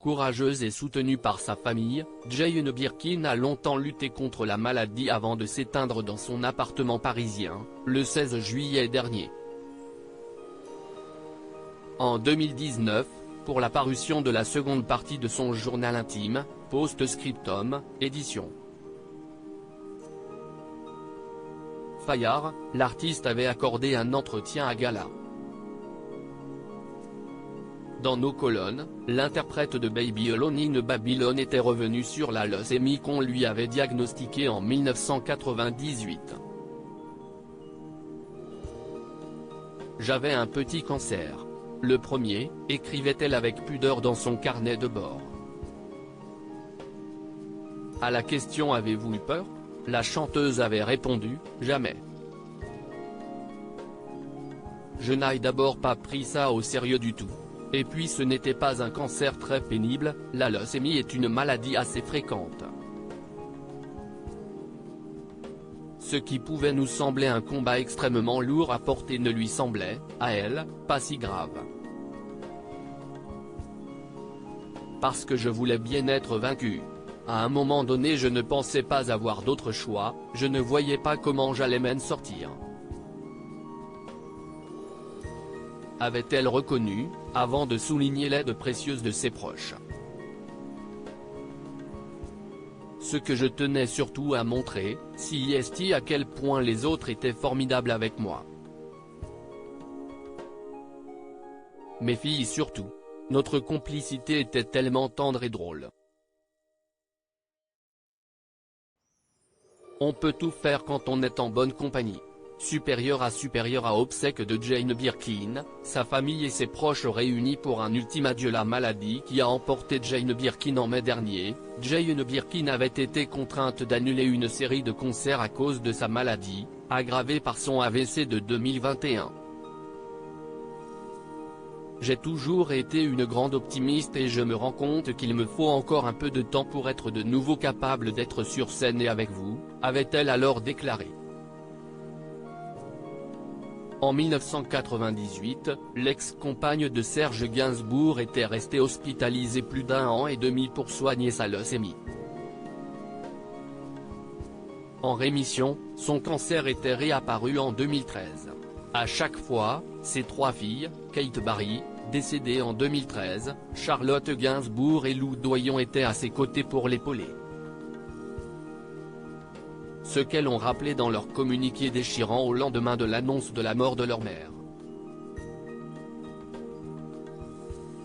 Courageuse et soutenue par sa famille, Jane Birkin a longtemps lutté contre la maladie avant de s'éteindre dans son appartement parisien, le 16 juillet dernier. En 2019, pour la parution de la seconde partie de son journal intime, Post-Scriptum, édition Fayard, l'artiste avait accordé un entretien à Gala. Dans nos colonnes, l'interprète de Baby Alone in Babylon était revenu sur la leucémie qu'on lui avait diagnostiquée en 1998. J'avais un petit cancer. Le premier, écrivait-elle avec pudeur dans son carnet de bord. À la question « Avez-vous eu peur ?», la chanteuse avait répondu « Jamais. Je n'ai d'abord pas pris ça au sérieux du tout. Et puis ce n'était pas un cancer très pénible, la leucémie est une maladie assez fréquente. Ce qui pouvait nous sembler un combat extrêmement lourd à porter ne lui semblait, à elle, pas si grave. Parce que je voulais bien être vaincue. À un moment donné je ne pensais pas avoir d'autre choix, je ne voyais pas comment j'allais m'en sortir. » avait-elle reconnu, avant de souligner l'aide précieuse de ses proches. Ce que je tenais surtout à montrer, c'est à quel point les autres étaient formidables avec moi. Mes filles surtout. Notre complicité était tellement tendre et drôle. On peut tout faire quand on est en bonne compagnie. Supérieur à obsèques de Jane Birkin, sa famille et ses proches réunis pour un ultime adieu. La maladie qui a emporté Jane Birkin en mai dernier, Jane Birkin avait été contrainte d'annuler une série de concerts à cause de sa maladie, aggravée par son AVC de 2021. J'ai toujours été une grande optimiste et je me rends compte qu'il me faut encore un peu de temps pour être de nouveau capable d'être sur scène et avec vous, avait-elle alors déclaré. En 1998, l'ex-compagne de Serge Gainsbourg était restée hospitalisée plus d'1 an et demi pour soigner sa leucémie. En rémission, son cancer était réapparu en 2013. À chaque fois, ses 3 filles, Kate Barry, décédée en 2013, Charlotte Gainsbourg et Lou Doyon étaient à ses côtés pour l'épauler. Ce qu'elles ont rappelé dans leur communiqué déchirant au lendemain de l'annonce de la mort de leur mère.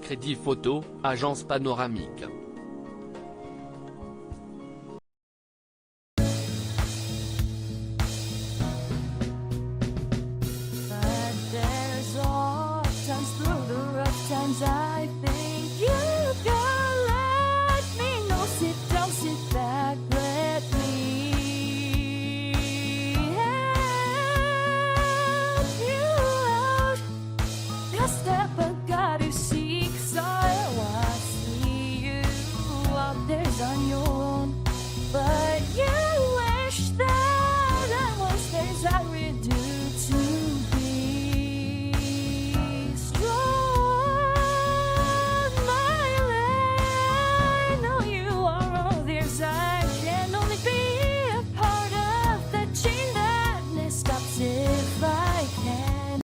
Crédit photo, agence panoramique.